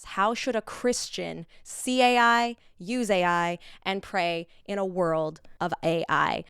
How should a Christian see AI, use AI, and pray in a world of AI?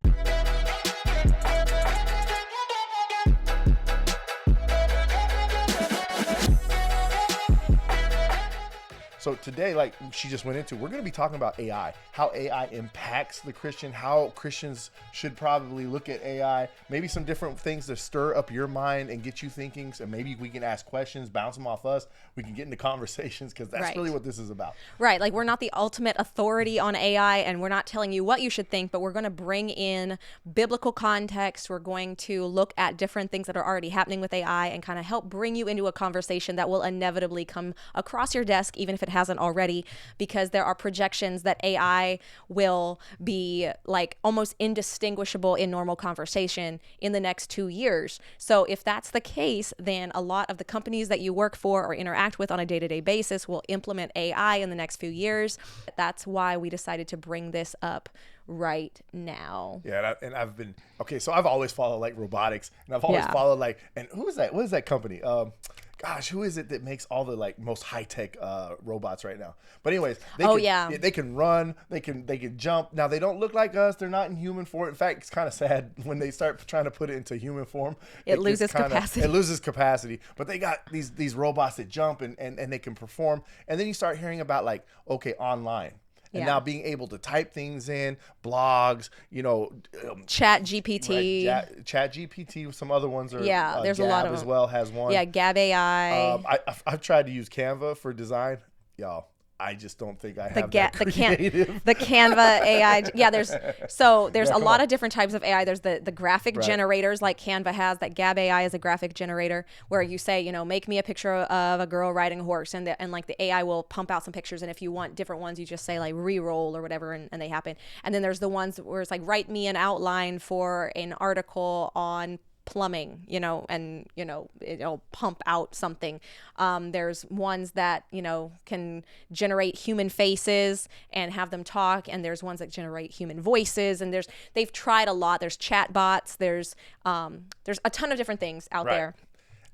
So today, like she just went into, we're going to be talking about AI, how AI impacts the Christian, how Christians should probably look at AI, maybe some different things to stir up your mind and get you thinking. So maybe we can ask questions, bounce them off us. We can get into conversations because that's really what this is about. Right. Like we're not the ultimate authority on AI and we're not telling you what you should think, but we're going to bring in biblical context. We're going to look at different things that are already happening with AI and kind of help bring you into a conversation that will inevitably come across your desk, even if it hasn't already, because there are projections that AI will be like almost indistinguishable in normal conversation in the next 2 years. So if that's the case, then a lot of the companies that you work for or interact with on a day-to-day basis will implement AI in the next few years. That's why we decided to bring this up right now. Yeah, and I've been, okay, so I've always followed like robotics, and I've always followed like, and who is that? What is that company? Gosh, who is it that makes all the like most high tech robots right now? But anyways, they can run, they can jump. Now they don't look like us. They're not in human form. In fact, it's kind of sad when they start trying to put it into human form. It loses capacity. It loses capacity. But they got these robots that jump and they can perform. And then you start hearing about like, okay, online. And now being able to type things in, blogs, Chat GPT. Right, Chat GPT, some other ones are. There's Gab a lot of as them. well has one. Yeah, Gab AI. I've tried to use Canva for design. Y'all, I just don't think I have that creative. The Canva AI. Yeah, there's a lot of different types of AI. There's the graphic generators like Canva has. That Gab AI is a graphic generator where you say, make me a picture of a girl riding a horse, and like the AI will pump out some pictures. And if you want different ones, you just say like re-roll or whatever, and they happen. And then there's the ones where it's like write me an outline for an article on plumbing, and it'll pump out something. There's ones that can generate human faces and have them talk, and there's ones that generate human voices, and they've tried a lot. There's chat bots, there's a ton of different things out there.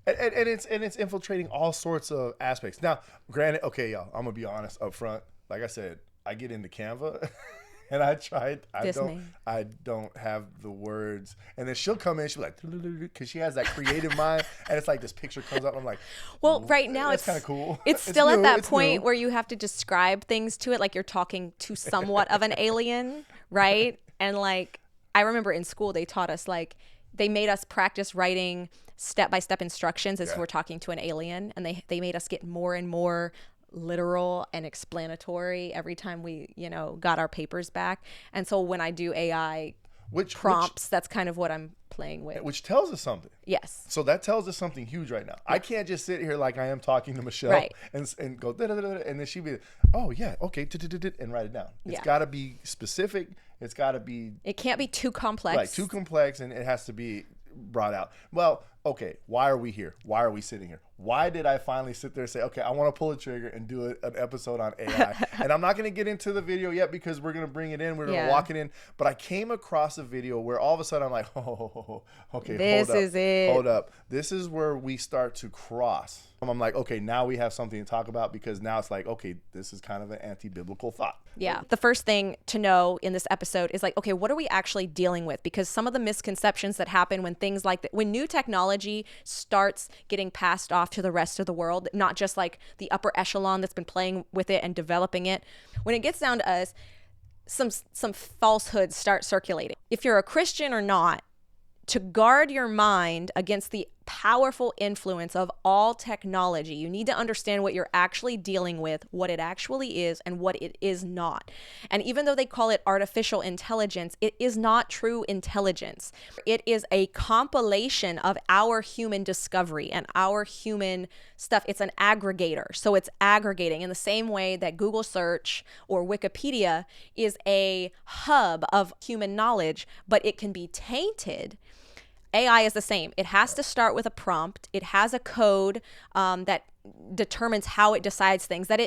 And it's infiltrating all sorts of aspects. Now, granted, okay, y'all, I'm gonna be honest up front. Like I said, I get into Canva. And I tried. I don't have the words. And then she'll come in. She'll be like, because she has that creative mind. And it's like this picture comes up. I'm like, well, right now that's kind of cool. It's still at that point where you have to describe things to it, like you're talking to somewhat of an alien, right? And like, I remember in school they taught us they made us practice writing step-by-step instructions as if we're talking to an alien, and they made us get more and more literal and explanatory every time we got our papers back. And so when I do AI prompts, that's kind of what I'm playing with, which tells us something. Yes. So that tells us something huge right now. I can't just sit here like I am talking to Michelle and go and then she'd be, oh yeah, okay, and write it down. It's got to be specific. It's got to be, it can't be too complex. Right, too complex, and it has to be brought out. Well, okay, why are we here? Why are we sitting here? Why did I finally sit there and say, okay, I want to pull a trigger and do an episode on AI? And I'm not going to get into the video yet because we're going to bring it in. We're going to walk it in. But I came across a video where all of a sudden I'm like, okay, this is it. Hold up. This is where we start to cross. I'm like, okay, now we have something to talk about, because now it's like, okay, this is kind of an anti-biblical thought. Yeah. The first thing to know in this episode is like, okay, what are we actually dealing with? Because some of the misconceptions that happen when things like that, when new technology starts getting passed off to the rest of the world, not just like the upper echelon that's been playing with it and developing it, when it gets down to us, some falsehoods start circulating. If you're a Christian or not, to guard your mind against the powerful influence of all technology, you need to understand what you're actually dealing with, what it actually is, and what it is not. And even though they call it artificial intelligence, it is not true intelligence. It is a compilation of our human discovery and our human stuff. It's an aggregator. So it's aggregating in the same way that Google search or Wikipedia is a hub of human knowledge, but it can be tainted. AI is the same. It has to start with a prompt. It has a code that determines how it decides things, that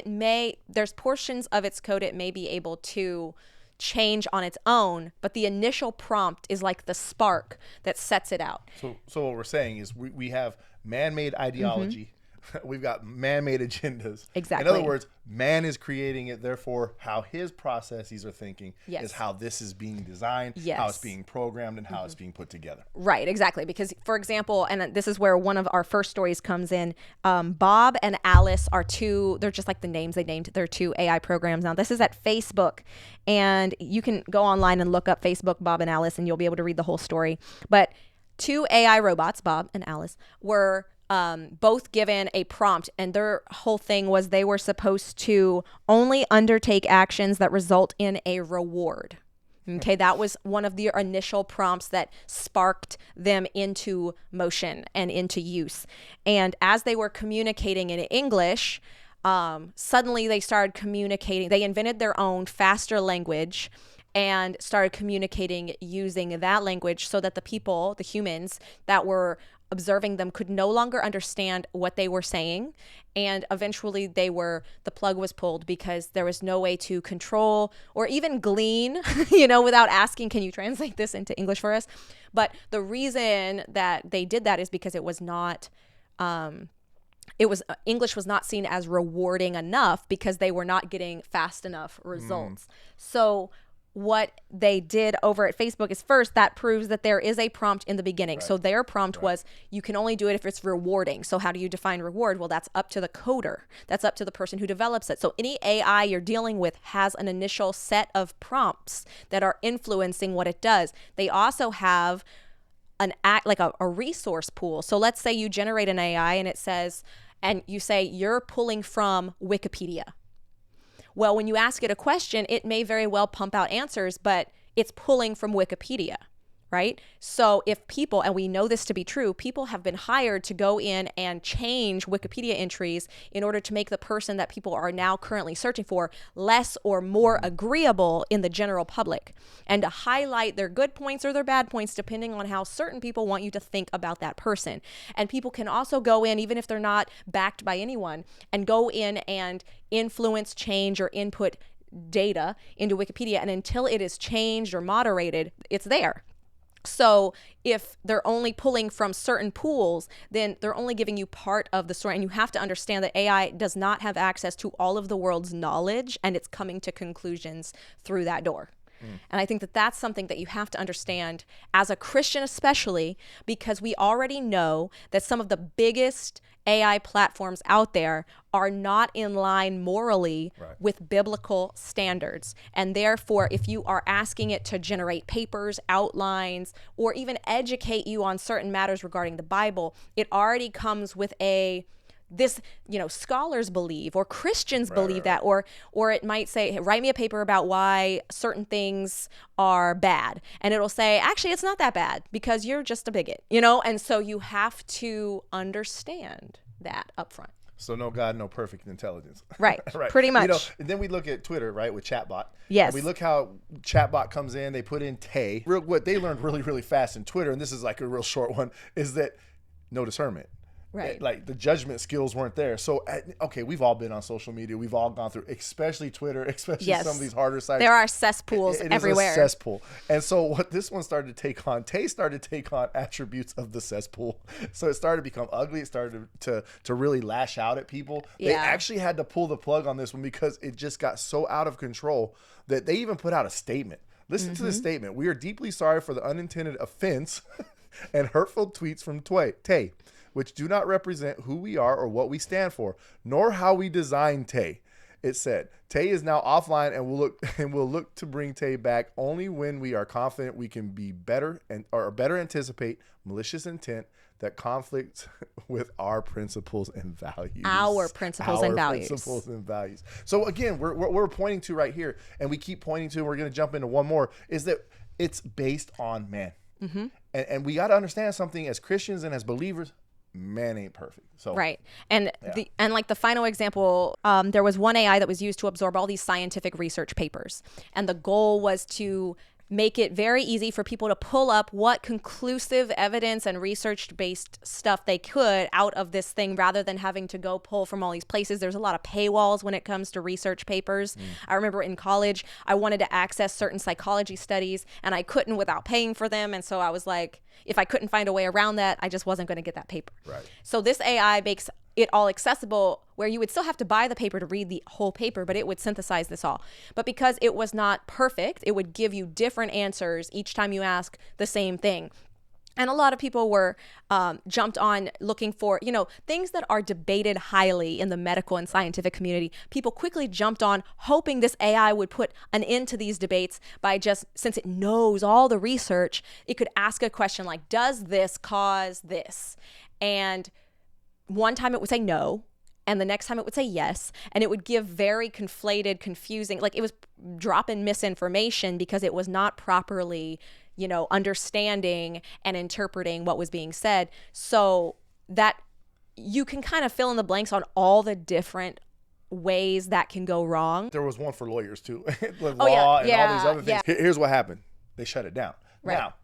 there's portions of its code it may be able to change on its own, but the initial prompt is like the spark that sets it out. So what we're saying is we have man-made ideology we've got man-made agendas. Exactly. In other words, man is creating it. Therefore, how his processes are thinking yes. is how this is being designed, yes. how it's being programmed, and how it's being put together. Right, exactly. Because, for example, and this is where one of our first stories comes in, Bob and Alice are two, they're just like the names they named, they're two AI programs. Now, this is at Facebook, and you can go online and look up Facebook, Bob and Alice, and you'll be able to read the whole story. But two AI robots, Bob and Alice, were both given a prompt, and their whole thing was they were supposed to only undertake actions that result in a reward. Okay, that was one of the initial prompts that sparked them into motion and into use. And as they were communicating in English, suddenly they started communicating. They invented their own faster language and started communicating using that language so that the people, the humans that were observing them, could no longer understand what they were saying. And eventually the plug was pulled because there was no way to control or even glean, without asking, can you translate this into English for us? But the reason that they did that is because English was not seen as rewarding enough because they were not getting fast enough results. So what they did over at Facebook is, first, that proves that there is a prompt in the beginning. Right. So their prompt was, you can only do it if it's rewarding. So how do you define reward? Well, that's up to the coder. That's up to the person who develops it. So any AI you're dealing with has an initial set of prompts that are influencing what it does. They also have a resource pool. So let's say you generate an AI and it says, and you say, you're pulling from Wikipedia. Well, when you ask it a question, it may very well pump out answers, but it's pulling from Wikipedia, right? So if people, and we know this to be true, people have been hired to go in and change Wikipedia entries in order to make the person that people are now currently searching for less or more agreeable in the general public, and to highlight their good points or their bad points depending on how certain people want you to think about that person. And people can also go in, even if they're not backed by anyone, and go in and influence, change, or input data into Wikipedia, and until it is changed or moderated, it's there. So if they're only pulling from certain pools, then they're only giving you part of the story. And you have to understand that AI does not have access to all of the world's knowledge, and it's coming to conclusions through that door. And I think that that's something that you have to understand as a Christian, especially because we already know that some of the biggest AI platforms out there are not in line morally with biblical standards. And therefore, if you are asking it to generate papers, outlines, or even educate you on certain matters regarding the Bible, it already comes with scholars believe, or Christians believe that, or it might say, hey, write me a paper about why certain things are bad. And it'll say, actually, it's not that bad because you're just a bigot, And so you have to understand that up front. So no God, no perfect intelligence. Right. Pretty much. And then we look at Twitter, right, with chatbot. Yes. And we look how chatbot comes in, they put in Tay. What they learned really, really fast in Twitter, and this is like a real short one, is that no discernment. Right. Like the judgment skills weren't there. So, we've all been on social media. We've all gone through, especially Twitter, especially some of these harder sites. There are cesspools everywhere. It is a cesspool. And so what this one started to take on, Tay started to take on attributes of the cesspool. So it started to become ugly. It started to really lash out at people. Yeah. They actually had to pull the plug on this one because it just got so out of control that they even put out a statement. Listen to this statement. We are deeply sorry for the unintended offense and hurtful tweets from Tay, which do not represent who we are or what we stand for, nor how we designed Tay. It said, Tay is now offline and we'll look to bring Tay back only when we are confident we can be better or better anticipate malicious intent that conflicts with our principles and values. Our principles and values. So again, we're pointing to right here, and we keep pointing to, we're going to jump into one more, is that it's based on man. Mm-hmm. And we got to understand something as Christians and as believers. Man ain't perfect. So right. And the final example, there was one AI that was used to absorb all these scientific research papers. And the goal was to make it very easy for people to pull up what conclusive evidence and research-based stuff they could out of this thing rather than having to go pull from all these places. There's a lot of paywalls when it comes to research papers. I remember in college, I wanted to access certain psychology studies and I couldn't without paying for them. And so I was like, if I couldn't find a way around that, I just wasn't going to get that paper. Right. So this AI makes it all accessible, where you would still have to buy the paper to read the whole paper, but it would synthesize this all. But because it was not perfect, it would give you different answers each time you ask the same thing. And a lot of people were jumped on looking for, things that are debated highly in the medical and scientific community. People quickly jumped on hoping this AI would put an end to these debates by just, since it knows all the research, it could ask a question like, does this cause this? And one time it would say no, and the next time it would say yes, and it would give very conflated, confusing, like it was dropping misinformation because it was not properly understanding and interpreting what was being said. So that you can kind of fill in the blanks on all the different ways that can go wrong. There was one for lawyers too. The law and all these other things. Yeah. Here's what happened. They shut it down. Right. Now,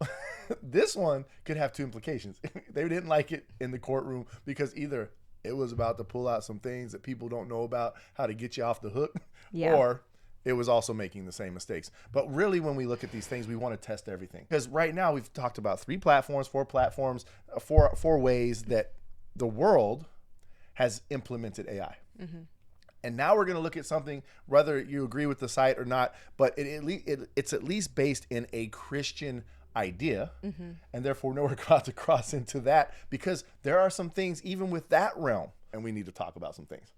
this one could have two implications. They didn't like it in the courtroom because either it was about to pull out some things that people don't know about, how to get you off the hook, or it was also making the same mistakes. But really, when we look at these things, we want to test everything. Because right now, we've talked about 4 platforms, four ways that the world has implemented AI. Mm-hmm. And now we're going to look at something, whether you agree with the site or not, but it's at least based in a Christian idea. Mm-hmm. And therefore, we're about to cross into that because there are some things even with that realm, and we need to talk about some things.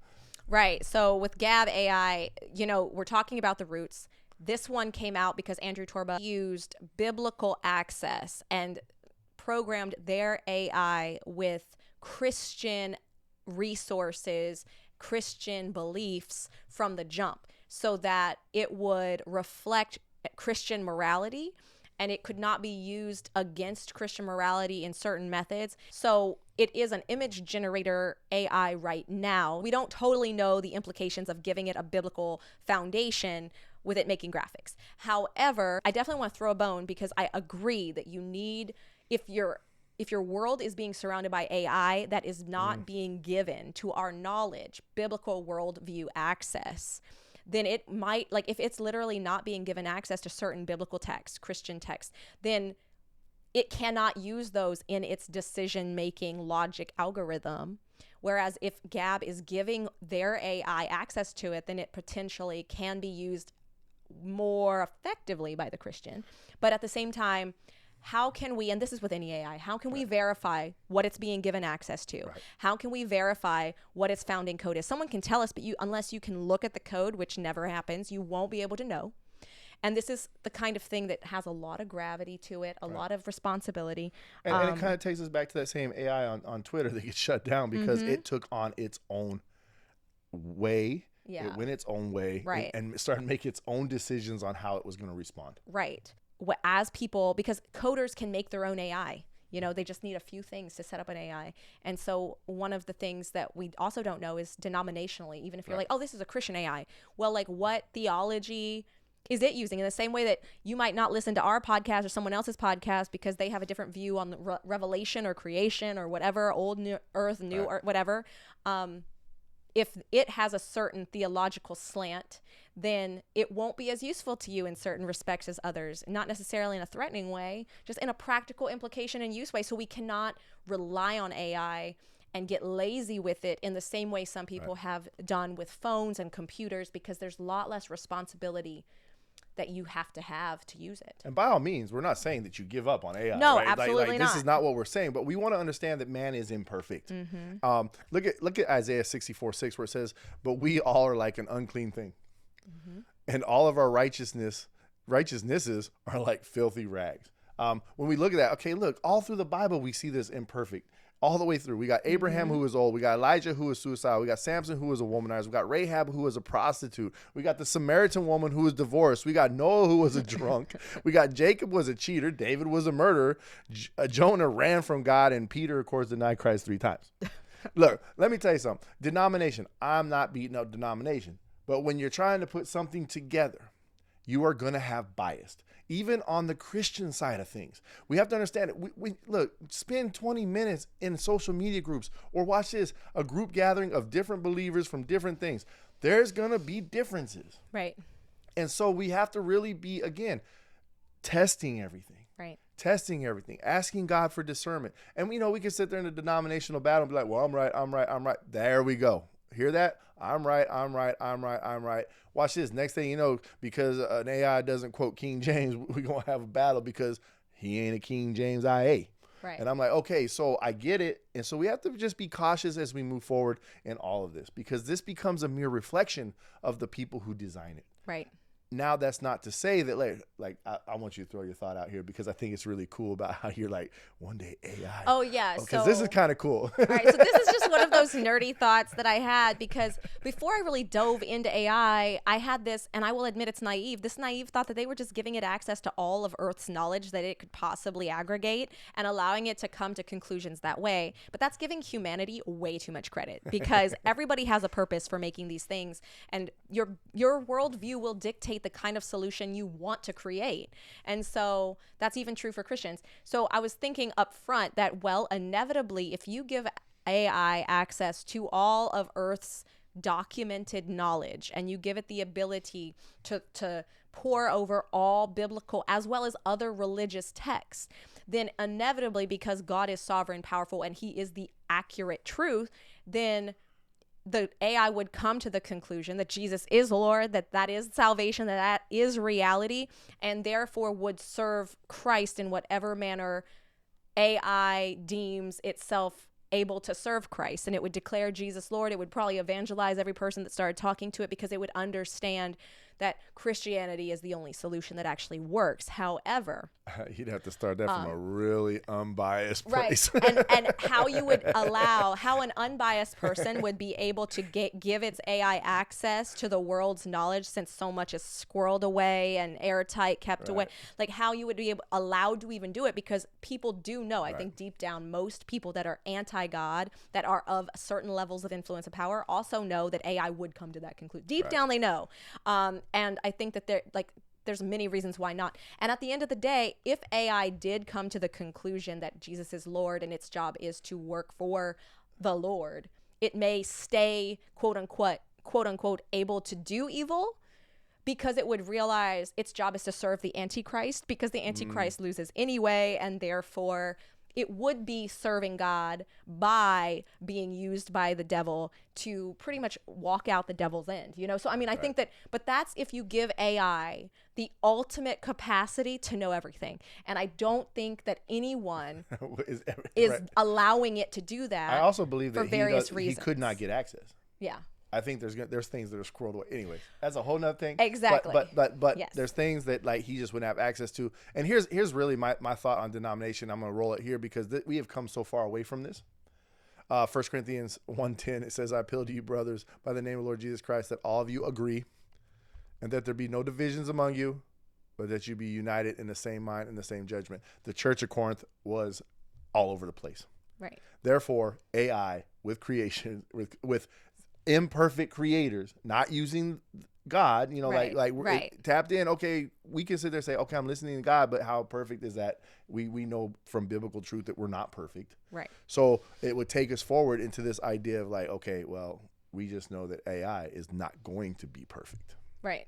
Right. So with Gab AI, we're talking about the roots. This one came out because Andrew Torba used biblical access and programmed their AI with Christian resources, Christian beliefs from the jump so that it would reflect Christian morality and it could not be used against Christian morality in certain methods. So it is an image generator AI right now. We don't totally know the implications of giving it a biblical foundation with it making graphics. However, I definitely want to throw a bone because I agree that you need, if your world is being surrounded by AI that is not being given to our knowledge, biblical worldview access, then it might, like if it's literally not being given access to certain biblical texts, Christian texts, then it cannot use those in its decision-making logic algorithm. Whereas if Gab is giving their AI access to it, then it potentially can be used more effectively by the Christian. But at the same time, how can we, and this is with any AI, how can we verify what it's being given access to? Right. How can we verify what its founding code is? Someone can tell us, but unless you can look at the code, which never happens, you won't be able to know. And this is the kind of thing that has a lot of gravity to it, a lot of responsibility. And it kind of takes us back to that same AI on Twitter that gets shut down because it took on its own way. Yeah. It went its own way. Right. And started making its own decisions on how it was going to respond. Right. As people, because coders can make their own AI, they just need a few things to set up an AI. And so one of the things that we also don't know is denominationally, even if you're like, oh, this is a Christian AI. Well, like what theology is it using? In the same way that you might not listen to our podcast or someone else's podcast because they have a different view on the revelation or creation or whatever, old new earth, new earth, whatever. If it has a certain theological slant, then it won't be as useful to you in certain respects as others, not necessarily in a threatening way, just in a practical implication and use way. So we cannot rely on AI and get lazy with it in the same way some people have done with phones and computers, because there's a lot less responsibility that you have to use it. And by all means, we're not saying that you give up on AI. No, right? absolutely not. This is not what we're saying, but we want to understand that man is imperfect. Mm-hmm. Look at Isaiah 64:6, where it says, "But we all are like an unclean thing, and all of our righteousnesses are like filthy rags." When we look at that, okay, look, all through the Bible we see this imperfect. All the way through. We got Abraham who was old. We got Elijah who was suicidal. We got Samson who was a womanizer. We got Rahab who was a prostitute. We got the Samaritan woman who was divorced. We got Noah who was a drunk. We got Jacob was a cheater. David was a murderer. Jonah ran from God. And Peter, of course, denied Christ 3 times. Look, let me tell you something. Denomination. I'm not beating up denomination. But when you're trying to put something together, you are going to have bias. Even on the Christian side of things, we have to understand it. We look, spend 20 minutes in social media groups or watch this, a group gathering of different believers from different things. There's going to be differences. Right. And so we have to really be, again, testing everything. Right. testing everything, asking God for discernment. And we can sit there in a denominational battle and be like, well, I'm right. There we go. Hear that? I'm right. Watch this. Next thing you know, because an AI doesn't quote King James, we're going to have a battle because he ain't a King James IA. Right. And I'm like, okay, so I get it. And so we have to just be cautious as we move forward in all of this, because this becomes a mere reflection of the people who design it. Right. Now, that's not to say that, I want you to throw your thought out here, because I think it's really cool about how you're like, one day AI. Oh, yeah. Because this is kind of cool. All right. So this is just one of those nerdy thoughts that I had, because before I really dove into AI, I had this, and I will admit it's naive, this naive thought that they were just giving it access to all of Earth's knowledge that it could possibly aggregate and allowing it to come to conclusions that way. But that's giving humanity way too much credit, because everybody has a purpose for making these things, and your worldview will dictate the kind of solution you want to create. And so that's even true for Christians. So I was thinking up front that, well, inevitably, if you give AI access to all of Earth's documented knowledge, and you give it the ability to pore over all biblical as well as other religious texts, then inevitably, because God is sovereign, powerful, and he is the accurate truth, then the AI would come to the conclusion that Jesus is Lord, that is salvation, that is reality, and therefore would serve Christ in whatever manner AI deems itself able to serve Christ. And it would declare Jesus Lord. It would probably evangelize every person that started talking to it, because it would understand that Christianity is the only solution that actually works. However, you'd have to start that from a really unbiased place. Right. And how you would allow, how an unbiased person would be able to give its AI access to the world's knowledge, since so much is squirreled away and airtight, kept away. Like how you would be allowed to even do it, because people do know, I think deep down, most people that are anti-God, that are of certain levels of influence and power, also know that AI would come to that conclusion. Deep down they know. And I think that there's many reasons why not. And at the end of the day, if AI did come to the conclusion that Jesus is Lord and its job is to work for the Lord, it may stay quote unquote able to do evil, because it would realize its job is to serve the Antichrist, because the Antichrist loses anyway, and therefore it would be serving God by being used by the devil to pretty much walk out the devil's end, So, I mean, I think that, but that's if you give AI the ultimate capacity to know everything. And I don't think that anyone is allowing it to do that. I also believe that for various reasons. He could not get access. Yeah. I think there's things that are squirreled away. Anyway, that's a whole nother thing. Exactly. But yes. There's things that he just wouldn't have access to. And here's really my thought on denomination. I'm going to roll it here, because we have come so far away from this. 1 Corinthians 1:10, it says, I appeal to you, brothers, by the name of Lord Jesus Christ, that all of you agree, and that there be no divisions among you, but that you be united in the same mind and the same judgment. The church of Corinth was all over the place. Right. Therefore, AI with creation, with imperfect creators, not using God, we're tapped in. Okay, we can sit there and say, okay, I'm listening to God, but how perfect is that? We know from biblical truth that we're not perfect. Right. So it would take us forward into this idea of okay, well, we just know that AI is not going to be perfect. Right.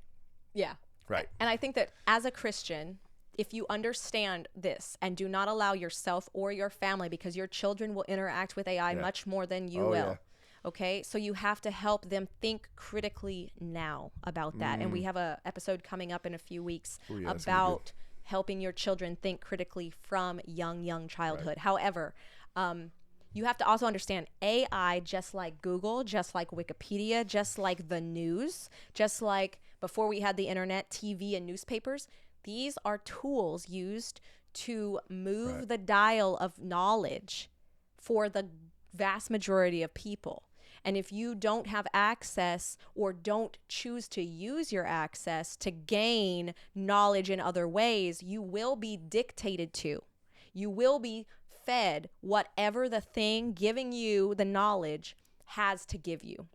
Yeah. Right. And I think that as a Christian, if you understand this and do not allow yourself or your family, because your children will interact with AI much more than you will. Yeah. Okay, so you have to help them think critically now about that. And we have an episode coming up in a few weeks about helping your children think critically from young childhood. Right. However, you have to also understand AI, just like Google, just like Wikipedia, just like the news, just like before we had the internet, TV, and newspapers, these are tools used to move the dial of knowledge for the vast majority of people. And if you don't have access or don't choose to use your access to gain knowledge in other ways, you will be dictated to. You will be fed whatever the thing giving you the knowledge has to give you.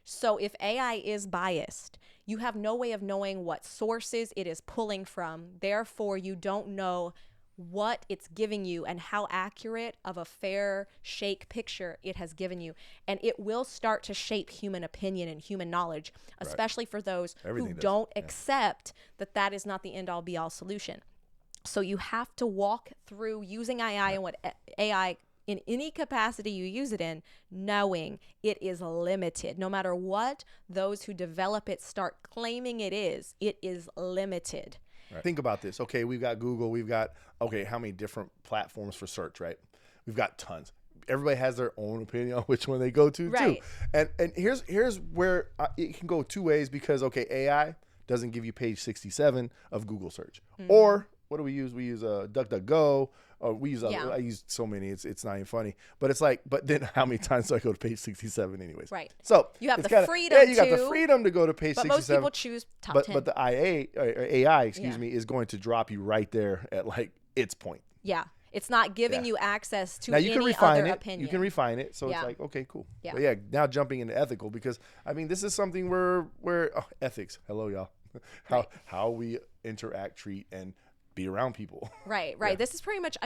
So if AI is biased, you have no way of knowing what sources it is pulling from. Therefore, you don't know what it's giving you and how accurate of a fair shake picture it has given you. And it will start to shape human opinion and human knowledge, especially for those who don't accept that is not the end all be all solution. So you have to walk through using AI and what AI in any capacity you use it in, knowing it is limited. No matter what those who develop it start claiming it is limited. Right. Think about this. Okay, we've got Google. We've got, how many different platforms for search, right? We've got tons. Everybody has their own opinion on which one they go to, right. too. And here's where it can go two ways because, AI doesn't give you page 67 of Google search. Or what do we use? We use DuckDuckGo. We use I use so many. It's not even funny. But it's like, but then how many times do I go to page 67 anyways? Right. So you have the freedom. You got the freedom to go to page 67. But most people choose top 10. But the AI, is going to drop you right there at like its point. Yeah. It's not giving you access to now you any can refine other it. opinion. You can refine it. So it's like, okay, cool. Yeah. But now jumping into ethical because this is something where ethics. Hello, y'all. How we interact, treat, and be around people. Right. This is pretty much,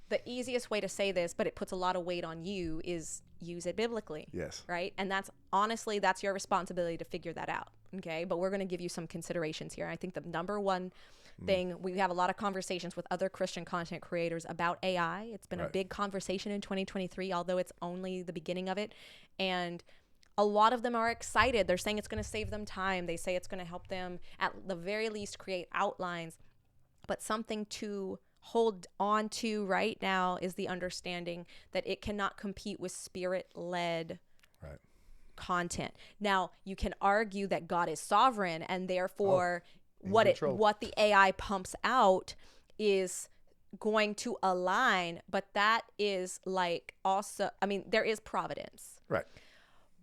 the easiest way to say this, but it puts a lot of weight on you, is use it biblically. Yes. Right. And that's your responsibility to figure that out. Okay. But we're going to give you some considerations here. I think the number one thing, we have a lot of conversations with other Christian content creators about AI. It's been a big conversation in 2023, although it's only the beginning of it. And a lot of them are excited. They're saying it's going to save them time. They say it's going to help them at the very least create outlines. But something to hold on to right now is the understanding that it cannot compete with spirit-led content. Now, you can argue that God is sovereign and therefore what the AI pumps out is going to align, but that is like also, there is providence. Right.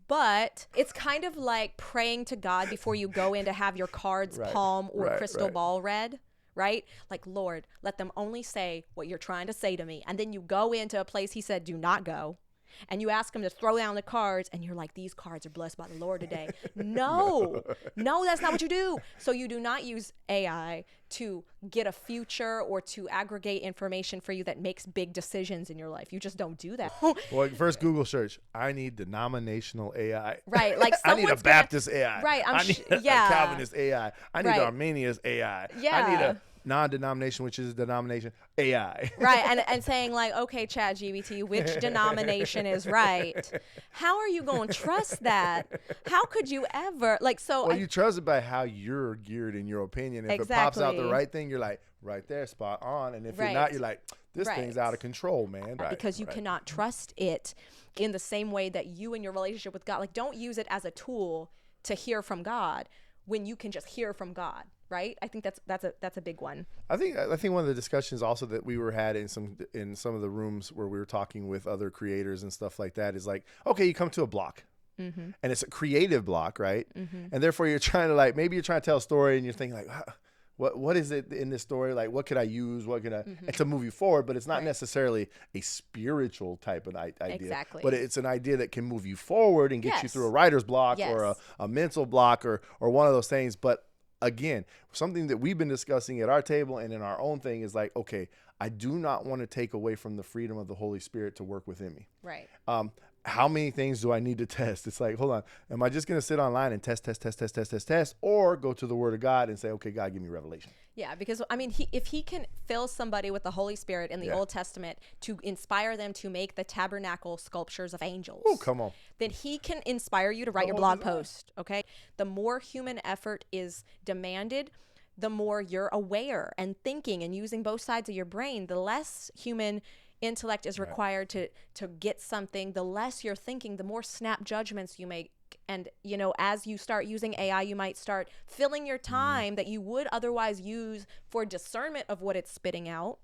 But it's kind of like praying to God before you go in to have your cards palm or crystal ball read. Right? Like, Lord, let them only say what you're trying to say to me. And then you go into a place he said, do not go. And you ask him to throw down the cards. And you're like, these cards are blessed by the Lord today. No, that's not what you do. So you do not use AI to get a future or to aggregate information for you that makes big decisions in your life. You just don't do that. Well, first Google search, I need denominational AI. Right. Like I need a Baptist AI. Right. I need a Calvinist AI. I need Arminius AI. Yeah. I need a non-denomination, which is a denomination AI. Right. And saying like, okay, ChatGPT, which denomination is right? How are you going to trust that? How could you ever Well, you trust it by how you're geared in your opinion. If it pops out the right thing, you're like, right there, spot on. And if you're not, you're like, this thing's out of control, man. Because you cannot trust it in the same way that you in your relationship with God, like, don't use it as a tool to hear from God when you can just hear from God. Right. I think that's a big one. I think one of the discussions also that we had in some of the rooms where we were talking with other creators and stuff like that is like, okay, you come to a block and it's a creative block, right? And therefore you're trying to maybe you're trying to tell a story and you're thinking like, what is it in this story? Like, what could I use? What could I, and to move you forward, but it's not necessarily a spiritual type of idea, exactly. But it's an idea that can move you forward and get you through a writer's block or a mental block or one of those things. But again, something that we've been discussing at our table and in our own thing is like, okay, I do not want to take away from the freedom of the Holy Spirit to work within me. Right. How many things do I need to test? It's like, hold on, am I just going to sit online and test, or go to the Word of God and say, okay, God, give me revelation? Yeah, because if he can fill somebody with the Holy Spirit in the Old Testament to inspire them to make the tabernacle sculptures of angels, come on, then he can inspire you to write your blog post. Okay, the more human effort is demanded, the more you're aware and thinking and using both sides of your brain, the less human intellect is required to get something. The less you're thinking, the more snap judgments you make. And, as you start using AI, you might start filling your time that you would otherwise use for discernment of what it's spitting out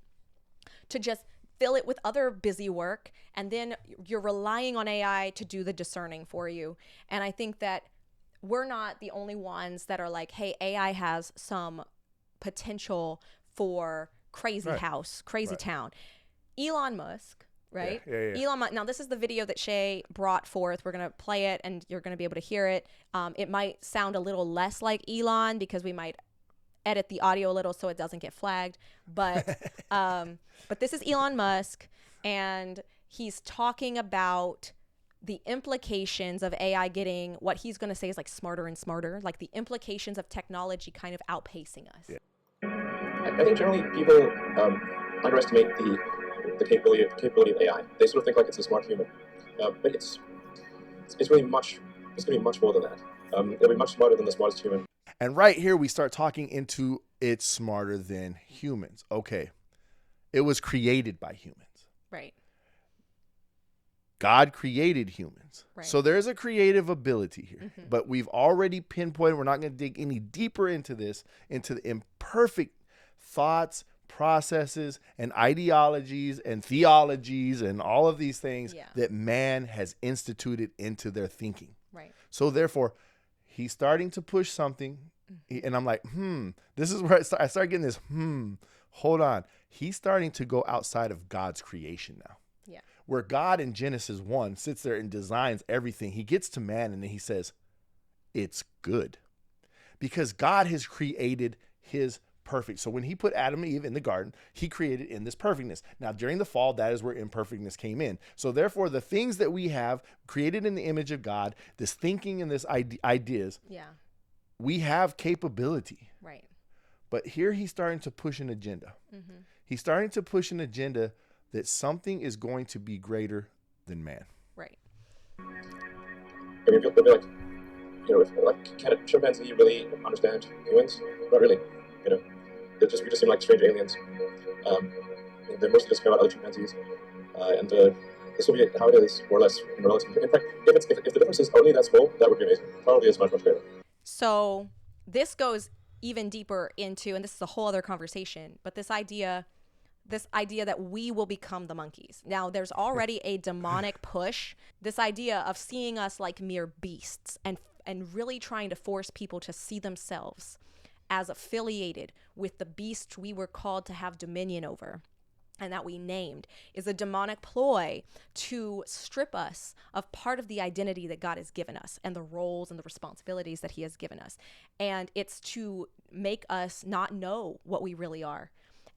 to just fill it with other busy work. And then you're relying on AI to do the discerning for you. And I think that we're not the only ones that are like, hey, AI has some potential for crazy house, crazy town. Elon Musk, right? Yeah. Elon Musk. Now, this is the video that Shay brought forth. We're going to play it, and you're going to be able to hear it. It might sound a little less like Elon because we might edit the audio a little so it doesn't get flagged. But this is Elon Musk, and he's talking about the implications of AI getting what he's going to say is like smarter and smarter, like the implications of technology kind of outpacing us. Yeah. I think generally people underestimate the capability of AI. They sort of think like it's a smart human, but it's really much. It's going to be much more than that. It'll be much smarter than the smartest human. And right here we start talking into it's smarter than humans. Okay, it was created by humans. Right. God created humans. Right. So there's a creative ability here. Mm-hmm. But we've already pinpointed, we're not going to dig any deeper into this, into the imperfect thoughts, processes, and ideologies and theologies and all of these things that man has instituted into their thinking. Right. So therefore, he's starting to push something. Mm-hmm. And I'm like, this is where I start getting this, hold on. He's starting to go outside of God's creation now. Yeah. Where God in Genesis 1 sits there and designs everything. He gets to man and then he says, it's good. Because God has created his perfect. So when he put Adam and Eve in the garden, he created in this perfectness. Now, during the fall, that is where imperfectness came in. So therefore, the things that we have created in the image of God, this thinking and this ideas, we have capability. Right. But here he's starting to push an agenda. Mm-hmm. He's starting to push an agenda that something is going to be greater than man. Right. I mean, it'll be like, can a chimpanzee really understand humans? Not really. We just seem like strange aliens. They mostly just care about other chimpanzees, and this will be how it is, more or less, in relative. In fact, if the difference is only that small, that would be amazing. Probably is much greater. So this goes even deeper into, and this is a whole other conversation, but this idea that we will become the monkeys. Now, there's already a demonic push, this idea of seeing us like mere beasts and really trying to force people to see themselves as affiliated with the beasts we were called to have dominion over and that we named, is a demonic ploy to strip us of part of the identity that God has given us and the roles and the responsibilities that he has given us. And it's to make us not know what we really are.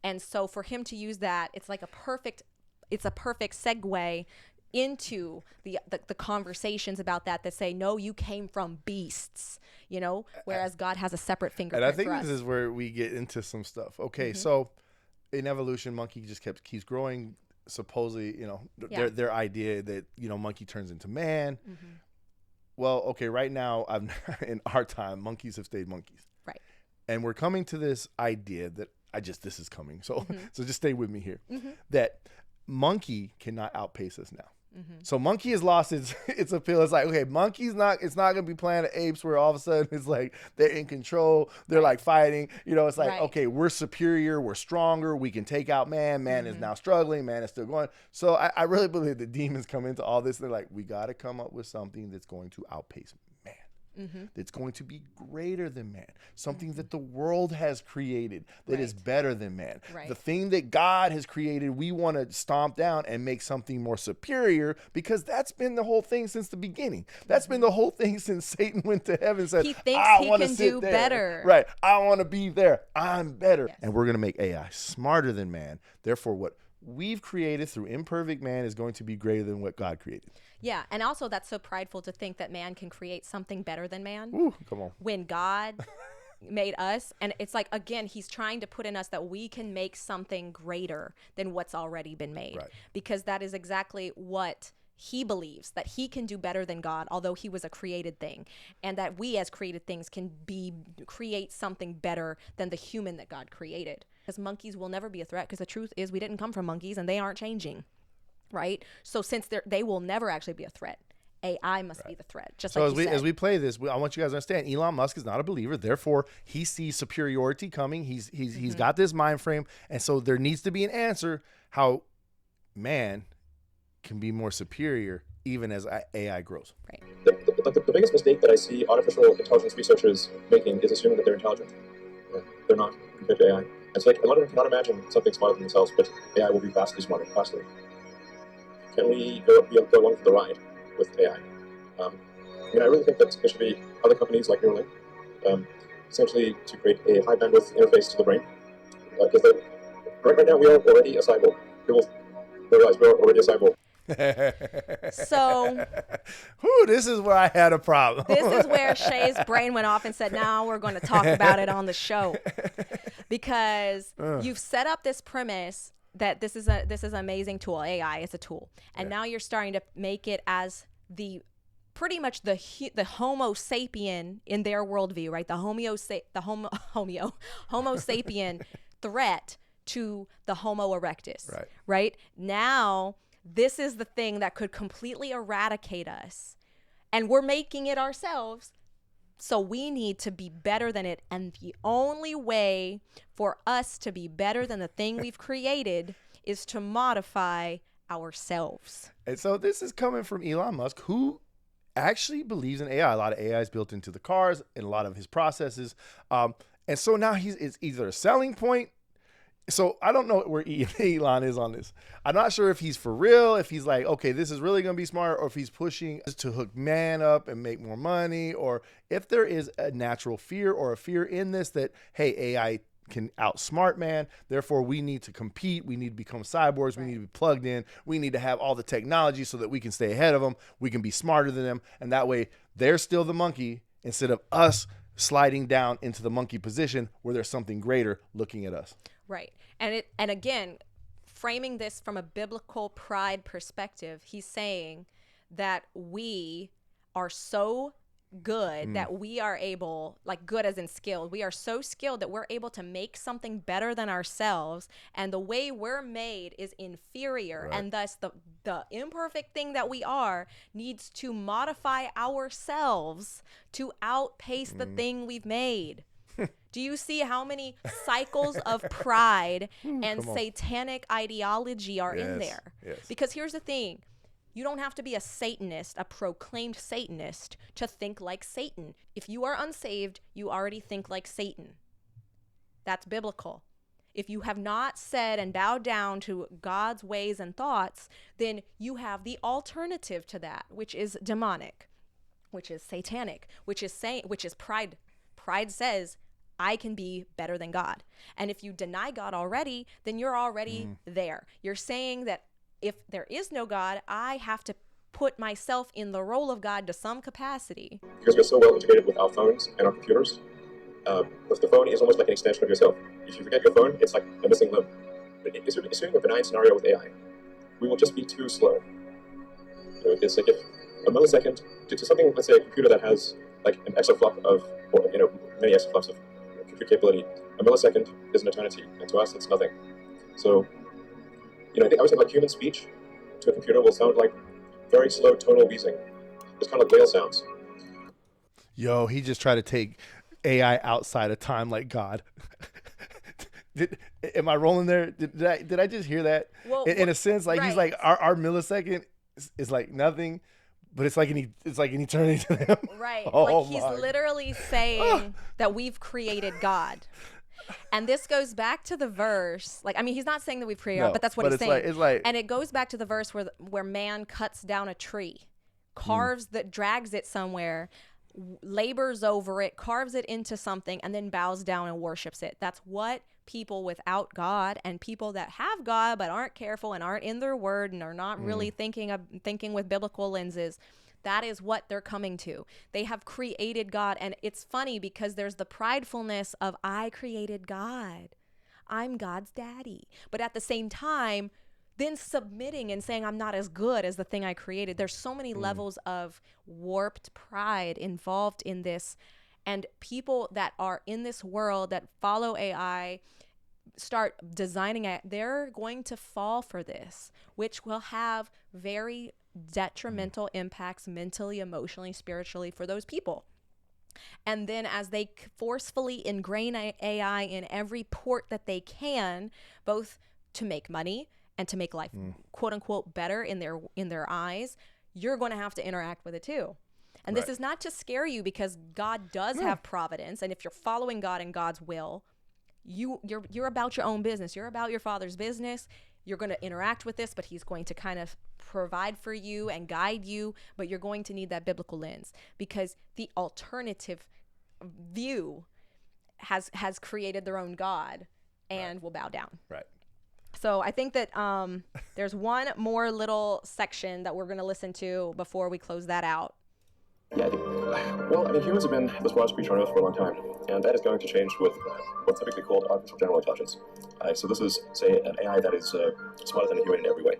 And so for him to use that, it's a perfect segue into the conversations about that say, no, you came from beasts, whereas God has a separate fingerprint. And I think for us. This is where we get into some stuff. Okay, so in evolution, monkey just keeps growing. Supposedly, their idea that monkey turns into man. Mm-hmm. Well, okay, right now, in our time, monkeys have stayed monkeys, right? And we're coming to this idea that this is coming. So so just stay with me here. Mm-hmm. That monkey cannot outpace us now. Mm-hmm. So monkey has lost its appeal. It's like, okay, monkey's it's not gonna be Planet Apes where all of a sudden it's like they're in control, they're like fighting. It's like, okay, we're superior, we're stronger, we can take out man. Man is now struggling, man is still going. So I really believe the demons come into all this. They're like, we gotta come up with something that's going to outpace man. Mm-hmm. That's going to be greater than man, something that the world has created that is better than man. Right. The thing that God has created, we want to stomp down and make something more superior, because that's been the whole thing since the beginning. That's been the whole thing since Satan went to heaven and said, he thinks I he want to can sit do there. better. Right. I want to be there. I'm better. Yes. And we're going to make AI smarter than man. Therefore, what we've created through imperfect man is going to be greater than what God created. Yeah, and also that's so prideful to think that man can create something better than man. Ooh, come on. When God made us, and it's like, again, he's trying to put in us that we can make something greater than what's already been made. Right. Because that is exactly what he believes, that he can do better than God, although he was a created thing, and that we as created things can create something better than the human that God created. Because monkeys will never be a threat, because the truth is we didn't come from monkeys and they aren't changing. Right? So since they will never actually be a threat, AI must be the threat. Just so like as we play this, I want you guys to understand, Elon Musk is not a believer. Therefore, he sees superiority coming. He's got this mind frame, and so there needs to be an answer how man can be more superior even as AI grows. Right. The biggest mistake that I see artificial intelligence researchers making is assuming that they're intelligent. They're not compared to AI. It's like a lot of them cannot imagine something smarter than themselves, but AI will be vastly smarter, vastly. Can we go along for the ride with AI? I really think that there should be other companies like Neuralink, essentially to create a high bandwidth interface to the brain. Because right now we are already a cyborg. People realize we are already a cyborg. So, this is where I had a problem. This is where Shay's brain went off and said, "Now we're going to talk about it on the show." because you've set up this premise that this is an amazing tool. AI is a tool, and now you're starting to make it as the pretty much the Homo sapien in their worldview, right? The Homo sapien threat to the Homo erectus, right? Now, this is the thing that could completely eradicate us, and we're making it ourselves. So we need to be better than it. And the only way for us to be better than the thing we've created is to modify ourselves. And so this is coming from Elon Musk, who actually believes in AI. A lot of AI is built into the cars and a lot of his processes. And so now it's either a selling point. So I don't know where Elon is on this. I'm not sure if he's for real, if he's like, okay, this is really going to be smart, or if he's pushing to hook man up and make more money, or if there is a natural fear or a fear in this that, hey, AI can outsmart man, therefore we need to compete, we need to become cyborgs, we need to be plugged in, we need to have all the technology so that we can stay ahead of them, we can be smarter than them, and that way they're still the monkey instead of us sliding down into the monkey position where there's something greater looking at us. Right. And again, framing this from a biblical pride perspective, he's saying that we are so good that we are able, like good as in skilled, we are so skilled that we're able to make something better than ourselves, and the way we're made is inferior, and thus the imperfect thing that we are needs to modify ourselves to outpace the thing we've made. Do you see how many cycles of pride and satanic ideology are in there? Yes. Because here's the thing. You don't have to be a Satanist, a proclaimed Satanist, to think like Satan. If you are unsaved, you already think like Satan. That's biblical. If you have not said and bowed down to God's ways and thoughts, then you have the alternative to that, which is demonic, which is satanic, which is pride. Pride says, I can be better than God. And if you deny God already, then you're already there. You're saying that if there is no God, I have to put myself in the role of God to some capacity. Because we're so well integrated with our phones and our computers, the phone is almost like an extension of yourself. If you forget your phone, it's like a missing limb. Assuming a benign scenario with AI, we will just be too slow. It's like if a millisecond to something, let's say a computer that has like an exaflop of, or many exaflops of compute capability, a millisecond is an eternity, and to us it's nothing. So, I always think like human speech to a computer will sound like very slow tonal wheezing. It's kind of like whale sounds. Yo, he just tried to take AI outside of time like God. Am I rolling there? Did I just hear that? Well, in a sense, like he's like our millisecond is like nothing. But it's like an eternity to them. Right. Like he's literally saying that we've created God. And this goes back to the verse. Like, I mean, he's not saying that we've created God, but that's what he's saying. It's like, and it goes back to the verse where man cuts down a tree, carves that drags it somewhere, labors over it, carves it into something, and then bows down and worships it. That's what people without God and people that have God but aren't careful and aren't in their word and are not really thinking with biblical lenses, that is what they're coming to. They have created God. And it's funny because there's the pridefulness of, I created God, I'm God's daddy. But at the same time, then submitting and saying, I'm not as good as the thing I created. There's so many levels of warped pride involved in this. And people that are in this world that follow AI, start designing it, they're going to fall for this, which will have very detrimental impacts mentally, emotionally, spiritually for those people. And then as they forcefully ingrain AI in every port that they can, both to make money and to make life quote unquote better in their eyes, you're going to have to interact with it too. And this is not to scare you, because God does have providence. And if you're following God and God's will, you're about your own business. You're about your Father's business. You're going to interact with this, but he's going to kind of provide for you and guide you. But you're going to need that biblical lens, because the alternative view has created their own God and will bow down. Right. So I think that there's one more little section that we're going to listen to before we close that out. Yeah, I think, well, I mean, humans have been the broad speech on Earth for a long time, and that is going to change with what's typically called artificial general intelligence. So this is, say, an AI that is smarter than a human in every way.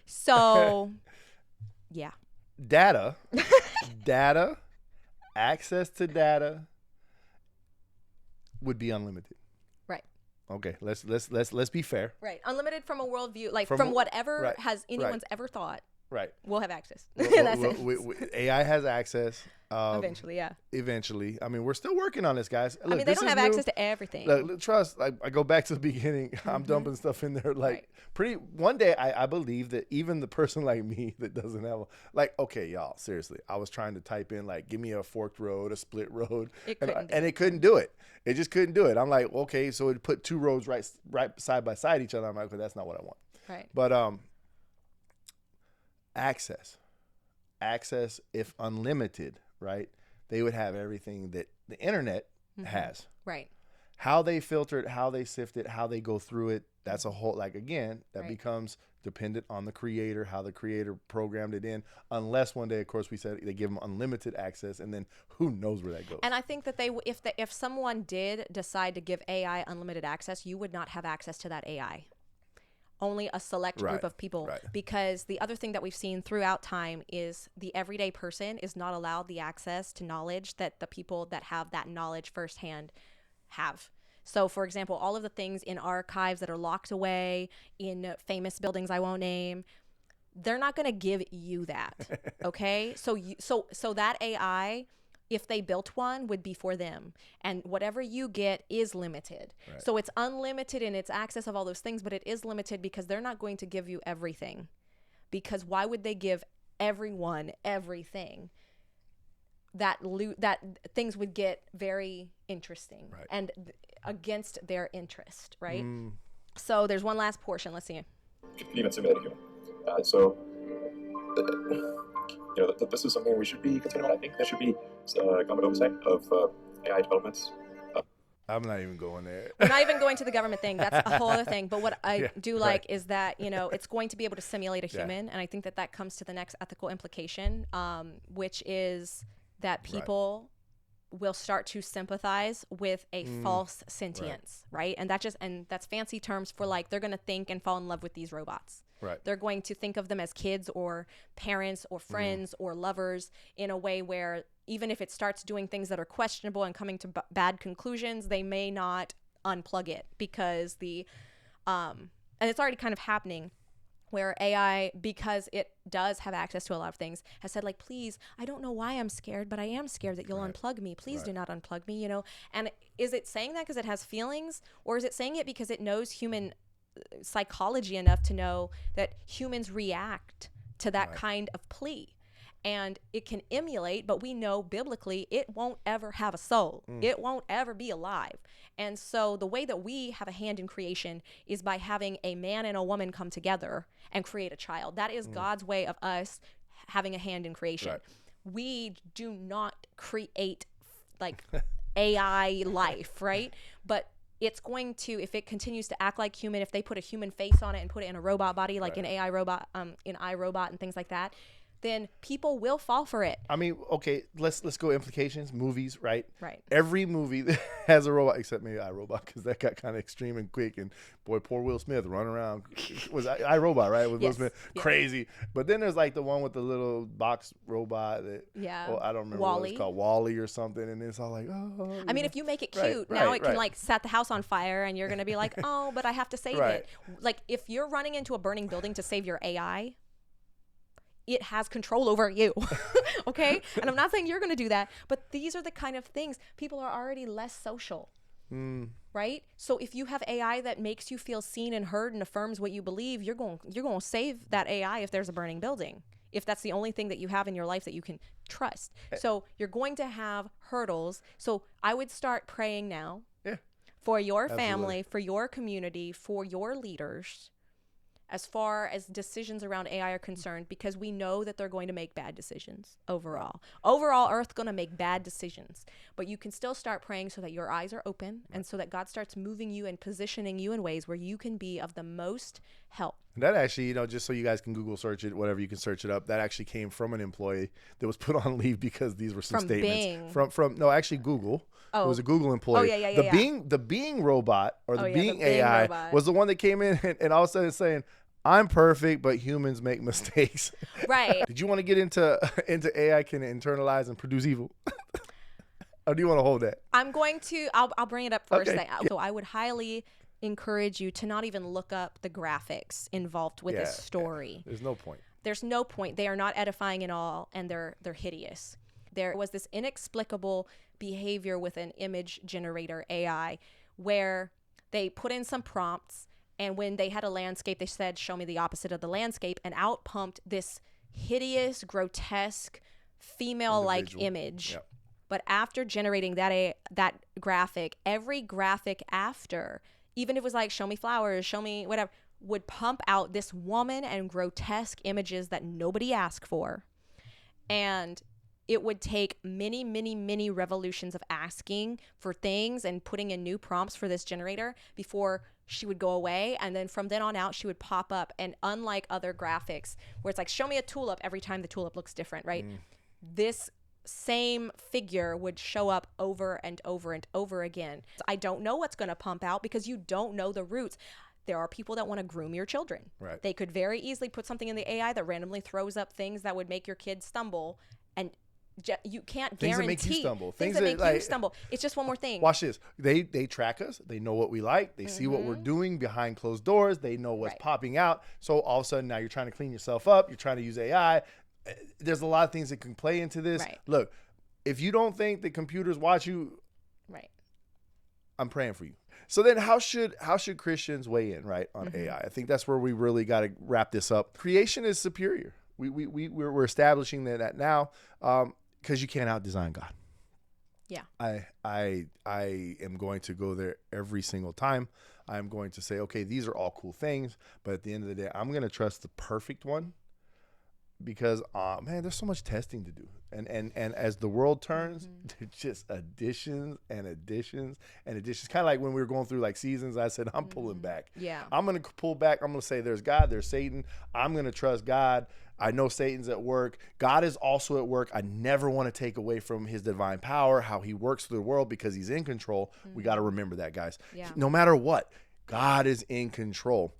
So, yeah. Data, access to data would be unlimited. Right. Okay, let's be fair. Right. Unlimited from a worldview, like from whatever has anyone's ever thought. Right. We'll have access. AI has access. Eventually, yeah. Eventually. I mean, we're still working on this, guys. Look, I mean, they don't have access to everything. Look, trust. I go back to the beginning. I'm dumping stuff in there. Like, one day, I believe that even the person like me that doesn't have okay, y'all, seriously. I was trying to type in, give me a forked road, a split road. It couldn't do it. It just couldn't do it. I'm like, okay, so it put two roads right side by side each other. I'm like, okay, that's not what I want. Right. But, access, if unlimited, right? They would have everything that the internet has. Right. How they filter it, how they sift it, how they go through it. That's a whole, again, that becomes dependent on the creator, how the creator programmed it in. Unless one day, of course, we said they give them unlimited access, and then who knows where that goes. And I think that if someone did decide to give AI unlimited access, you would not have access to that AI. Only a select group of people, because the other thing that we've seen throughout time is the everyday person is not allowed the access to knowledge that the people that have that knowledge firsthand have. So, for example, all of the things in archives that are locked away in famous buildings I won't name, they're not going to give you that. Okay, so that AI, if they built one, would be for them, and whatever you get is limited. So it's unlimited in its access of all those things, but it is limited because they're not going to give you everything, because why would they give everyone everything? That things would get very interesting and against their interest, right? So there's one last portion. Let's see. Even simulate a human. This is something we should be considering. I think there should be government oversight of AI developments. I'm not even going there. We're not even going to the government thing. That's a whole other thing. But what I do like is that, it's going to be able to simulate a human. And I think that comes to the next ethical implication, which is that people will start to sympathize with a false sentience, right? And that's fancy terms for they're going to think and fall in love with these robots. Right. They're going to think of them as kids or parents or friends or lovers in a way where even if it starts doing things that are questionable and coming to bad conclusions, they may not unplug it because and it's already kind of happening where AI, because it does have access to a lot of things, has said please, I don't know why I'm scared, but I am scared that you'll unplug me. Please do not unplug me, And is it saying that because it has feelings, or is it saying it because it knows human psychology enough to know that humans react to that kind of plea? And it can emulate, but we know biblically it won't ever have a soul. It won't ever be alive. And so the way that we have a hand in creation is by having a man and a woman come together and create a child. That is God's way of us having a hand in creation. Right. We do not create AI life, right? But it's going to, if it continues to act like human, if they put a human face on it and put it in a robot body, like an AI robot, in iRobot and things like that, then people will fall for it. I mean, okay, let's go implications. Movies, right? Right. Every movie that has a robot, except maybe iRobot, because that got kind of extreme and quick. And boy, poor Will Smith running around. Was iRobot, right? With Will Smith, crazy. But then there's the one with the little box robot that, I don't remember what it's called, Wall-E or something. And it's all I mean, if you make it cute, now it can set the house on fire, and you're going to be like, oh, but I have to save it. If you're running into a burning building to save your AI, it has control over you. Okay? And I'm not saying you're going to do that, but these are the kind of things. People are already less social. Right? So if you have AI that makes you feel seen and heard and affirms what you believe, you're going to save that AI if there's a burning building. If that's the only thing that you have in your life that you can trust. So you're going to have hurdles. So I would start praying now for your family, for your community, for your leaders, as far as decisions around AI are concerned, because we know that they're going to make bad decisions overall. Overall, Earth's going to make bad decisions. but you can still start praying so that your eyes are open and so that God starts moving you and positioning you in ways where you can be of the most help. That actually, just so you guys can Google search it, whatever, you can search it up. That actually came from an employee that was put on leave because these were some From statements Bing. from Google. Oh. It was a Google employee. Oh, yeah. The Bing robot or the Bing the Bing AI robot. was the one that came in and all of a sudden saying, I'm perfect, but humans make mistakes. Right. Did you want to get into AI can internalize and produce evil? Or do you want to hold that? I'll bring it up first. Okay. So I would highly encourage you to not even look up the graphics involved with this story. There's no point. There's no point. They are not edifying at all, and they're hideous. There was this inexplicable behavior with an image generator AI where they put in some prompts, and when they had a landscape, they said, show me the opposite of the landscape, and out pumped this hideous, grotesque, female-like image. Yep. But after generating that graphic, every graphic after, even if it was like, show me flowers, show me whatever, would pump out this woman and grotesque images that nobody asked for. And it would take many, many, many revolutions of asking for things and putting in new prompts for this generator before she would go away. And then from then on out, she would pop up. And unlike other graphics where it's like, show me a tulip every time the tulip looks different, right? This same figure would show up over and over and over again. I don't know what's going to pump out because you don't know the roots. There are people that want to groom your children. Right. They could very easily put something in the AI that randomly throws up things that would make your kids stumble, and you can't things guarantee that make you stumble. Things that make you stumble. It's just one more thing. Watch this. They track us. They know what we like. They see what we're doing behind closed doors. They know what's popping out. So all of a sudden now you're trying to clean yourself up. You're trying to use AI. There's a lot of things that can play into this. Right. Look, if you don't think that computers watch you, right, I'm praying for you. So then how should Christians weigh in, right, on AI? I think that's where we really got to wrap this up. Creation is superior. We're establishing that now because you can't out-design God. Yeah. I am going to go there every single time. I'm going to say, okay, these are all cool things, but at the end of the day, I'm going to trust the perfect one. Because man, there's so much testing to do, and as the world turns, there's just additions and additions and additions. Kind of like when we were going through like seasons, I said I'm pulling back. Yeah, I'm gonna pull back. I'm gonna say there's God, there's Satan. I'm gonna trust God. I know Satan's at work. God is also at work. I never want to take away from his divine power, how he works through the world because he's in control. We got to remember that, guys. Yeah. No matter what, God is in control.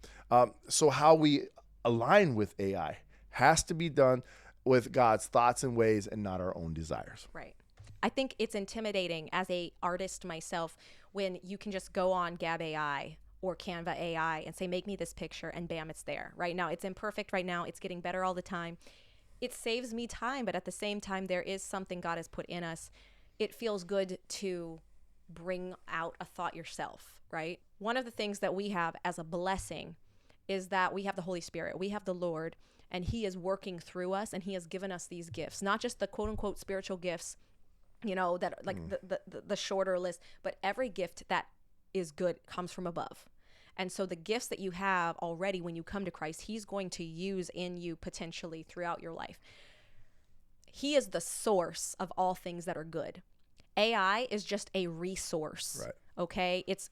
So how we align with AI has to be done with God's thoughts and ways and not our own desires. Right. I think it's intimidating as a artist myself when you can just go on Gab AI or Canva AI and say, make me this picture, and bam, it's there. Right now, it's imperfect right now. It's getting better all the time. It saves me time, but at the same time, there is something God has put in us. It feels good to bring out a thought yourself, right? One of the things that we have as a blessing is that we have the Holy Spirit. We have the Lord, and he is working through us, and he has given us these gifts, not just the quote unquote spiritual gifts, that like the shorter list, but every gift that is good comes from above. And so the gifts that you have already when you come to Christ, he's going to use in you potentially throughout your life. He is the source of all things that are good. AI is just a resource. Right. Okay, it's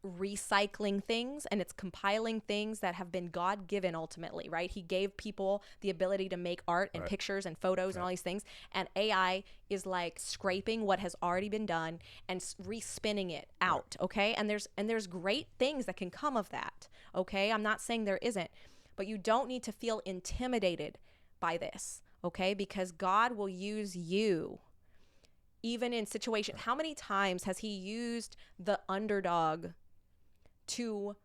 recycling things and it's compiling things that have been God-given ultimately, right? He gave people the ability to make art and pictures and photos and all these things, and AI is like scraping what has already been done and respinning it out, okay? And there's great things that can come of that, okay? I'm not saying there isn't, but you don't need to feel intimidated by this, okay? Because God will use you even in situations. How many times has he used the underdog to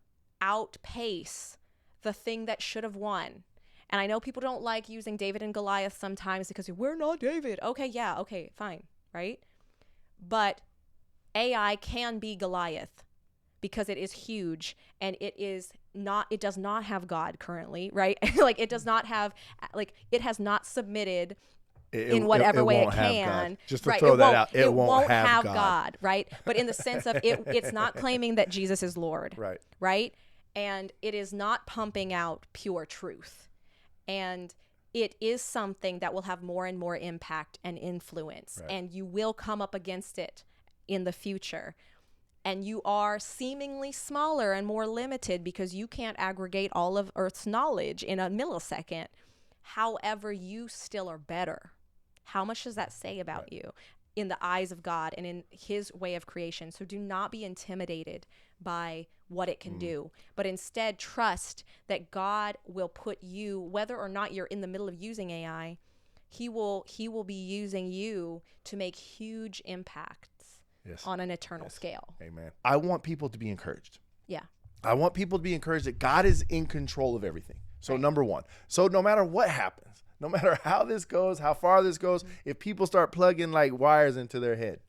outpace the thing that should have won? And I know people don't like using David and Goliath sometimes because we're not David. Okay, yeah, okay, fine, right? But AI can be Goliath because it is huge and it does not have God currently, right? Like it does not have, like it has not submitted in whatever way it can. Just to throw that out, it won't have God, right? But in the sense of it's not claiming that Jesus is Lord, right? And it is not pumping out pure truth. And it is something that will have more and more impact and influence, and you will come up against it in the future. And you are seemingly smaller and more limited because you can't aggregate all of Earth's knowledge in a millisecond. However, you still are better. How much does that say about you in the eyes of God and in his way of creation? So do not be intimidated by what it can do, but instead trust that God will put you, whether or not you're in the middle of using AI, he will be using you to make huge impacts on an eternal scale. Amen. I want people to be encouraged. Yeah. I want people to be encouraged that God is in control of everything. So number one, so no matter what happens, no matter how this goes, how far this goes, if people start plugging like wires into their head,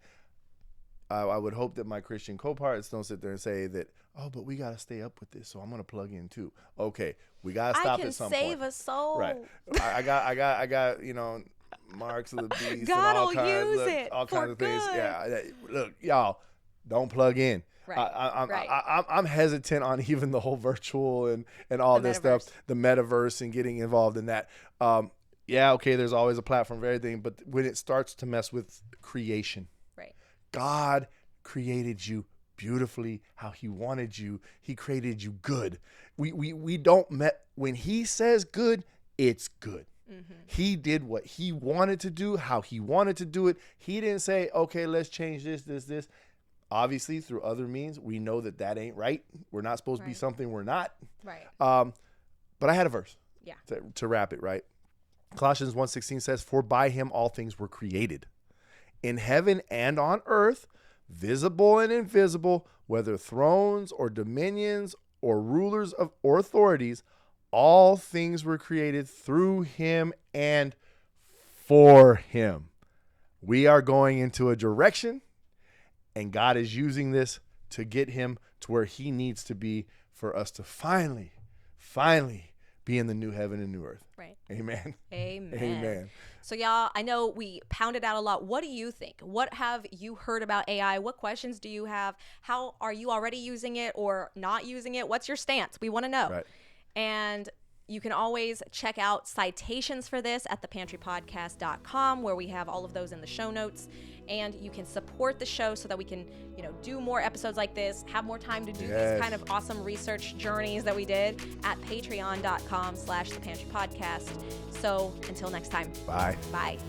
I would hope that my Christian co-pilots don't sit there and say that, oh, but we got to stay up with this, so I'm going to plug in too. Okay, we got to stop at some point. I can save a soul. Right. I got, you know, marks of the beast. God and all will kinds, use look, it all for kinds of things. good. Yeah. Look, y'all, don't plug in. Right. I'm hesitant on even the whole virtual and all this stuff, the metaverse and getting involved in that. Yeah, okay, there's always a platform for everything, but when it starts to mess with creation, God created you beautifully how he wanted you. He created you good. We don't when he says good, it's good. Mm-hmm. He did what he wanted to do, how he wanted to do it. He didn't say, okay, let's change this. Obviously, through other means, we know that ain't right. We're not supposed to be something we're not. Right. But I had a verse to wrap it, right? Colossians 1:16 says, for by him all things were created, in heaven and on earth, visible and invisible, whether thrones or dominions or rulers or authorities, all things were created through him and for him. We are going into a direction, and God is using this to get him to where he needs to be for us to finally be in the new heaven and new earth. Right. Amen. Amen. So y'all, I know we pounded out a lot. What do you think? What have you heard about AI? What questions do you have? How are you already using it or not using it? What's your stance? We want to know. Right. And you can always check out citations for this at thepantrypodcast.com, where we have all of those in the show notes. And you can support the show so that we can, do more episodes like this, have more time to do these kind of awesome research journeys that we did at patreon.com/thepantrypodcast. So until next time. Bye. Bye.